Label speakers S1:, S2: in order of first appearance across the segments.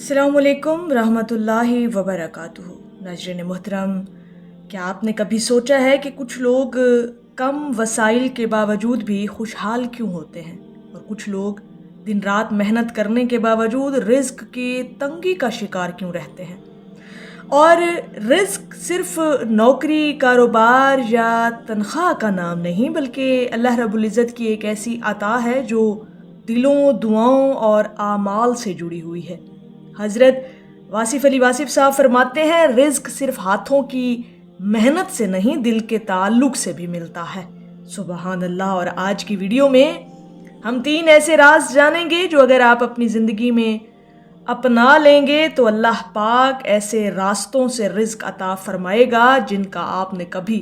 S1: अस्सलाम वालेकुम रहमतुल्लाहि व बरकातुहू। नाज़रीन मोहतरम, क्या आपने कभी सोचा है कि कुछ लोग कम वसाइल के बावजूद भी खुशहाल क्यों होते हैं और कुछ लोग दिन रात मेहनत करने के बावजूद रिज़्क की तंगी का शिकार क्यों रहते हैं? और रिज़्क सिर्फ नौकरी, कारोबार या तनख्वाह का नाम नहीं, बल्कि अल्लाह रब्बुल इज़्ज़त की एक ऐसी अता है जो दिलों, दुआओं और आमाल से जुड़ी हुई है। हज़रत वासिफ़ अली वासिफ़ साहब फरमाते हैं, रिज़्क सिर्फ हाथों की मेहनत से नहीं, दिल के ताल्लुक़ से भी मिलता है। सुबहान अल्लाह। और आज की वीडियो में हम 3 ऐसे राज जानेंगे जो अगर आप अपनी ज़िंदगी में अपना लेंगे तो अल्लाह पाक ऐसे रास्तों से रिज़्क अता फरमाएगा जिनका आपने कभी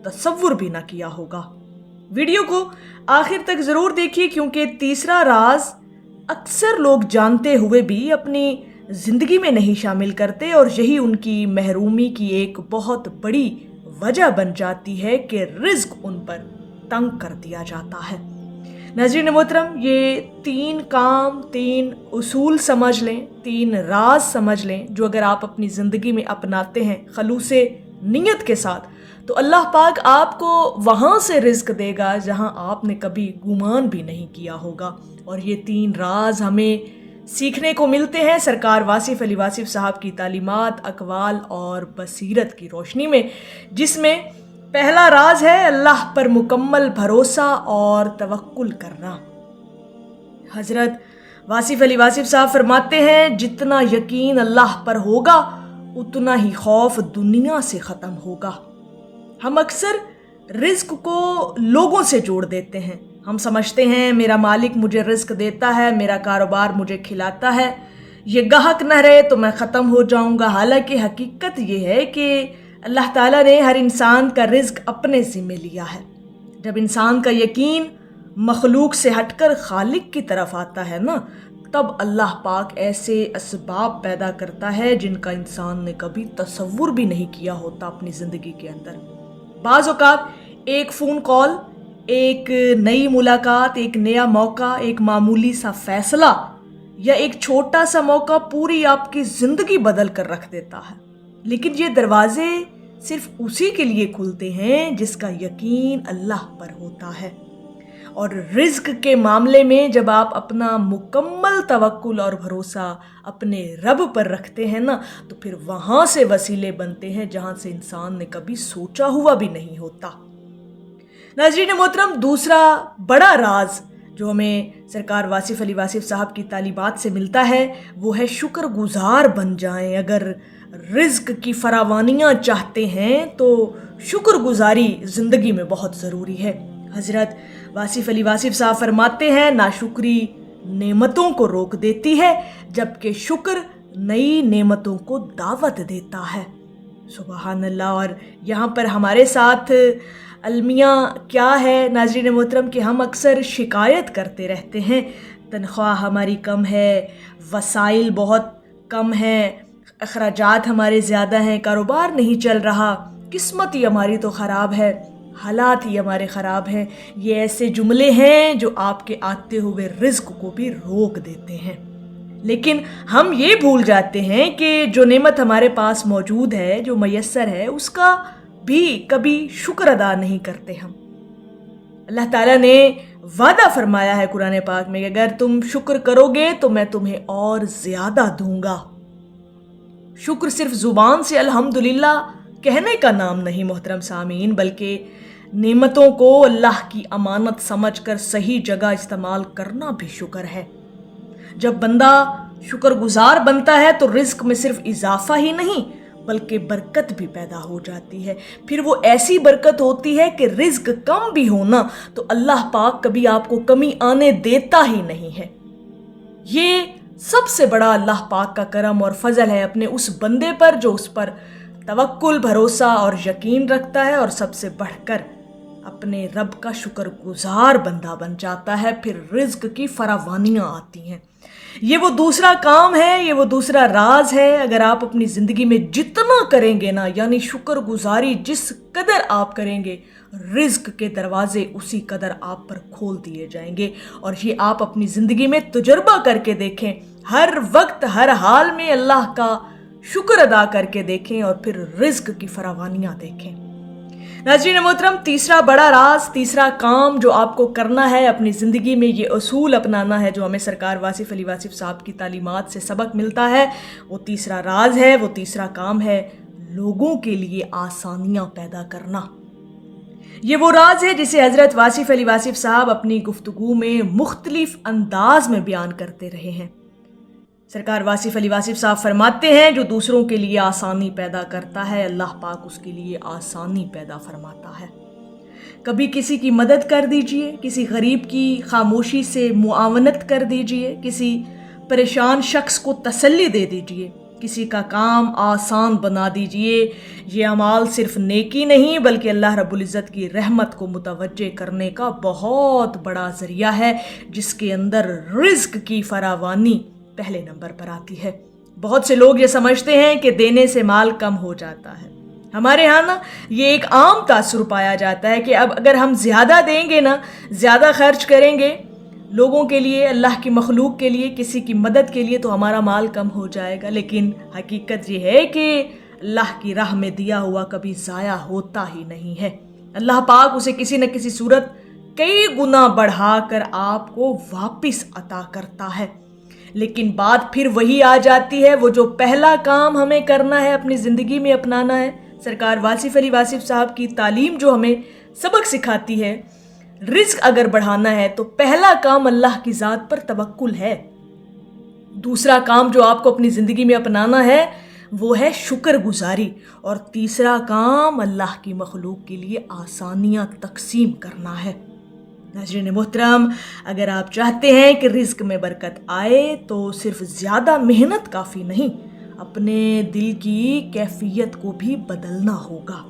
S1: तसव्वुर भी ना किया होगा। वीडियो को आखिर तक ज़रूर देखिए, क्योंकि तीसरा राज अक्सर लोग जानते हुए भी अपनी ज़िंदगी में नहीं शामिल करते और यही उनकी महरूमी की एक बहुत बड़ी वजह बन जाती है कि रिज़्क उन पर तंग कर दिया जाता है। नाज़रीन मोहतरम, ये 3 काम, 3 उसूल समझ लें, 3 राज समझ लें जो अगर आप अपनी ज़िंदगी में अपनाते हैं खलूसे नियत के साथ, तो अल्लाह पाक आपको वहाँ से रिज़्क देगा जहाँ आपने कभी गुमान भी नहीं किया होगा। और ये 3 राज हमें सीखने को मिलते हैं सरकार वासिफ़ अली वासिफ़ साहब की तालीमात, अक़वाल और बसीरत की रोशनी में, जिसमें पहला राज है अल्लाह पर मुकम्मल भरोसा और तवक्कुल करना। हज़रत वासिफ़ अली वासिफ़ साहब फरमाते हैं, जितना यकीन अल्लाह पर होगा उतना ही खौफ दुनिया से ख़त्म होगा। हम अक्सर रिज़्क को लोगों से जोड़ देते हैं। हम समझते हैं मेरा मालिक मुझे रिज़्क देता है, मेरा कारोबार मुझे खिलाता है, ये गाहक न रहे तो मैं ख़त्म हो जाऊंगा। हालांकि हकीकत ये है कि अल्लाह ताला ने हर इंसान का रिज़्क अपने ज़िम्मे लिया है। जब इंसान का यकीन मखलूक से हटकर खालिक की तरफ आता है ना, तब अल्लाह पाक ऐसे असबाब पैदा करता है जिनका इंसान ने कभी तसव्वुर भी नहीं किया होता अपनी ज़िंदगी के अंदर। बाज़ औक़ात एक फ़ोन कॉल, एक नई मुलाकात, एक नया मौका, एक मामूली सा फ़ैसला या एक छोटा सा मौका पूरी आपकी ज़िंदगी बदल कर रख देता है। लेकिन ये दरवाज़े सिर्फ उसी के लिए खुलते हैं जिसका यकीन अल्लाह पर होता है। और रिज़्क के मामले में जब आप अपना मुकम्मल तवक्कुल और भरोसा अपने रब पर रखते हैं ना, तो फिर वहाँ से वसीले बनते हैं जहाँ से इंसान ने कभी सोचा हुआ भी नहीं होता। नाज़रीन मोहतरम, दूसरा बड़ा राज जो हमें सरकार वासिफ़ अली वासिफ़ साहब की तालीमात से मिलता है वो है शुक्रगुज़ार बन जाएं। अगर रिज़्क की फरावानियाँ चाहते हैं तो शुक्रगुज़ारी ज़िंदगी में बहुत ज़रूरी है। हज़रत वासिफ़ अली वासिफ़ साहब फरमाते हैं, नाशुक्री नेमतों को रोक देती है जबकि शुक्र नई नेमतों को दावत देता है। सुबहान अल्लाह। और यहाँ पर हमारे साथ अलमिया क्या है नाज़रीन मोहतरम कि हम अक्सर शिकायत करते रहते हैं, तनख्वाह हमारी कम है, वसाइल बहुत कम हैं, अखराजात हमारे ज़्यादा हैं, कारोबार नहीं चल रहा, किस्मत ही हमारी तो ख़राब है, हालात ही हमारे ख़राब हैं। ये ऐसे जुमले हैं जो आपके आते हुए रिज़्क को भी रोक देते हैं। लेकिन हम ये भूल जाते हैं कि जो नेमत हमारे पास मौजूद है, जो मयस्सर है, उसका भी कभी शुक्र अदा नहीं करते हम। अल्लाह ताला ने वादा फरमाया है कुरान पाक में कि अगर तुम शुक्र करोगे तो मैं तुम्हें और ज़्यादा दूंगा। शुक्र सिर्फ ज़ुबान से अल्हम्दुलिल्लाह कहने का नाम नहीं मोहतरम सामीन, बल्कि नेमतों को अल्लाह की अमानत समझकर सही जगह इस्तेमाल करना भी शुक्र है। जब बंदा शुक्रगुजार बनता है तो रिज़्क में सिर्फ इजाफा ही नहीं बल्कि बरकत भी पैदा हो जाती है। फिर वो ऐसी बरकत होती है कि रिज़्क कम भी हो ना तो अल्लाह पाक कभी आपको कमी आने देता ही नहीं है। ये सबसे बड़ा अल्लाह पाक का करम और फजल है अपने उस बंदे पर जो उस पर तवक्कुल, भरोसा और यकीन रखता है और सबसे बढ़कर अपने रब का शुक्रगुजार बंदा बन जाता है। फिर रिज़्क की फरावानियाँ आती हैं। یہ وہ دوسرا کام ہے، یہ وہ دوسرا راز ہے۔ اگر آپ اپنی زندگی میں جتنا کریں گے نا، یعنی شکر گزاری جس قدر آپ کریں گے، رزق کے دروازے اسی قدر آپ پر کھول دیے جائیں گے۔ اور یہ آپ اپنی زندگی میں تجربہ کر کے دیکھیں، ہر وقت ہر حال میں اللہ کا شکر ادا کر کے دیکھیں اور پھر رزق کی فراوانیاں دیکھیں۔ ناظرین محترم، تیسرا بڑا راز، تیسرا کام جو آپ کو کرنا ہے اپنی زندگی میں، یہ اصول اپنانا ہے جو ہمیں سرکار واصف علی واصف صاحب کی تعلیمات سے سبق ملتا ہے، وہ تیسرا راز ہے، وہ تیسرا کام ہے لوگوں کے لیے آسانیاں پیدا کرنا۔ یہ وہ راز ہے جسے حضرت واصف علی واصف صاحب اپنی گفتگو میں مختلف انداز میں بیان کرتے رہے ہیں۔ سرکار واصف علی واصف صاحب فرماتے ہیں، جو دوسروں کے لیے آسانی پیدا کرتا ہے، اللہ پاک اس کے لیے آسانی پیدا فرماتا ہے۔ کبھی کسی کی مدد کر دیجئے، کسی غریب کی خاموشی سے معاونت کر دیجئے، کسی پریشان شخص کو تسلی دے دیجئے، کسی کا کام آسان بنا دیجئے۔ یہ اعمال صرف نیکی نہیں بلکہ اللہ رب العزت کی رحمت کو متوجہ کرنے کا بہت بڑا ذریعہ ہے، جس کے اندر رزق کی فراوانی پہلے نمبر پر آتی ہے۔ بہت سے لوگ یہ سمجھتے ہیں کہ دینے سے مال کم ہو جاتا ہے۔ ہمارے ہاں نا یہ ایک عام تاثر پایا جاتا ہے کہ اب اگر ہم زیادہ دیں گے نا، زیادہ خرچ کریں گے لوگوں کے لیے، اللہ کی مخلوق کے لیے، کسی کی مدد کے لیے، تو ہمارا مال کم ہو جائے گا۔ لیکن حقیقت یہ ہے کہ اللہ کی راہ میں دیا ہوا کبھی ضائع ہوتا ہی نہیں ہے۔ اللہ پاک اسے کسی نہ کسی صورت کئی گنا بڑھا کر آپ کو واپس عطا کرتا ہے۔ لیکن بات پھر وہی آ جاتی ہے، وہ جو پہلا کام ہمیں کرنا ہے، اپنی زندگی میں اپنانا ہے۔ سرکار واصف علی واصف صاحب کی تعلیم جو ہمیں سبق سکھاتی ہے، رزق اگر بڑھانا ہے تو پہلا کام اللہ کی ذات پر توکل ہے۔ دوسرا کام جو آپ کو اپنی زندگی میں اپنانا ہے وہ ہے شکر گزاری، اور تیسرا کام اللہ کی مخلوق کے لیے آسانیاں تقسیم کرنا ہے۔ ناظرین محترم، اگر آپ چاہتے ہیں کہ رزق میں برکت آئے تو صرف زیادہ محنت کافی نہیں، اپنے دل کی کیفیت کو بھی بدلنا ہوگا۔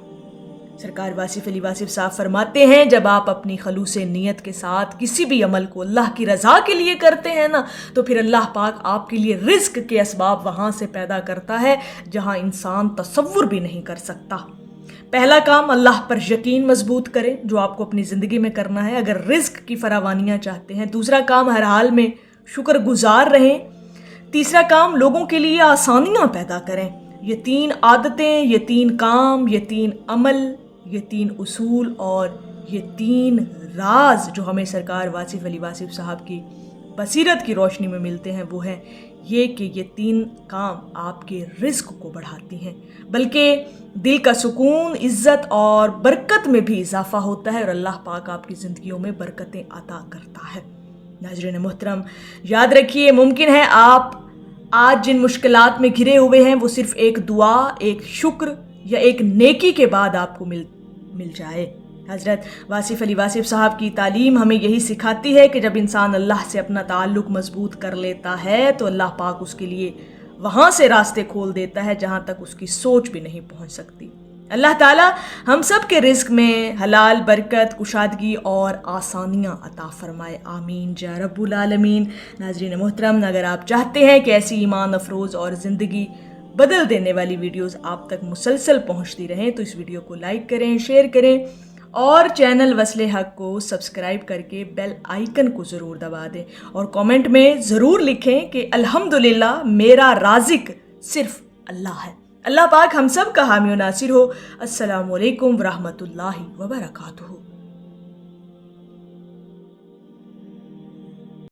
S1: سرکار واصف علی واصف صاحب فرماتے ہیں، جب آپ اپنی خلوص نیت کے ساتھ کسی بھی عمل کو اللہ کی رضا کے لیے کرتے ہیں نا، تو پھر اللہ پاک آپ کے لیے رزق کے اسباب وہاں سے پیدا کرتا ہے جہاں انسان تصور بھی نہیں کر سکتا۔ پہلا کام، اللہ پر یقین مضبوط کریں، جو آپ کو اپنی زندگی میں کرنا ہے اگر رزق کی فراوانیاں چاہتے ہیں۔ دوسرا کام، ہر حال میں شکر گزار رہیں۔ تیسرا کام، لوگوں کے لیے آسانیاں پیدا کریں۔ یہ 3 عادتیں، یہ 3 کام، یہ 3 عمل، یہ 3 اصول اور یہ 3 راز جو ہمیں سرکار واصف علی واصف صاحب کی بصیرت کی روشنی میں ملتے ہیں، وہ ہیں یہ کہ یہ 3 کام آپ کے رزق کو بڑھاتی ہیں، بلکہ دل کا سکون، عزت اور برکت میں بھی اضافہ ہوتا ہے، اور اللہ پاک آپ کی زندگیوں میں برکتیں عطا کرتا ہے۔ ناظرین محترم، یاد رکھیے، ممکن ہے آپ آج جن مشکلات میں گھرے ہوئے ہیں وہ صرف ایک دعا، ایک شکر یا ایک نیکی کے بعد آپ کو مل جائے۔ حضرت واصف علی واصف صاحب کی تعلیم ہمیں یہی سکھاتی ہے کہ جب انسان اللہ سے اپنا تعلق مضبوط کر لیتا ہے تو اللہ پاک اس کے لیے وہاں سے راستے کھول دیتا ہے جہاں تک اس کی سوچ بھی نہیں پہنچ سکتی۔ اللہ تعالیٰ ہم سب کے رزق میں حلال برکت، کشادگی اور آسانیاں عطا فرمائے، آمین یا رب العالمین۔ ناظرین محترم، اگر آپ چاہتے ہیں کہ ایسی ایمان افروز اور زندگی بدل دینے والی ویڈیوز آپ تک مسلسل پہنچتی رہیں تو اس ویڈیو کو لائک کریں، شیئر کریں اور چینل وصل حق کو سبسکرائب کر کے بیل آئیکن کو ضرور دبا دیں، اور کامنٹ میں ضرور لکھیں کہ الحمدللہ میرا رازق صرف اللہ ہے۔ اللہ پاک ہم سب کا حامی و ناصر ہو۔ السلام علیکم ورحمۃ اللہ وبرکاتہ۔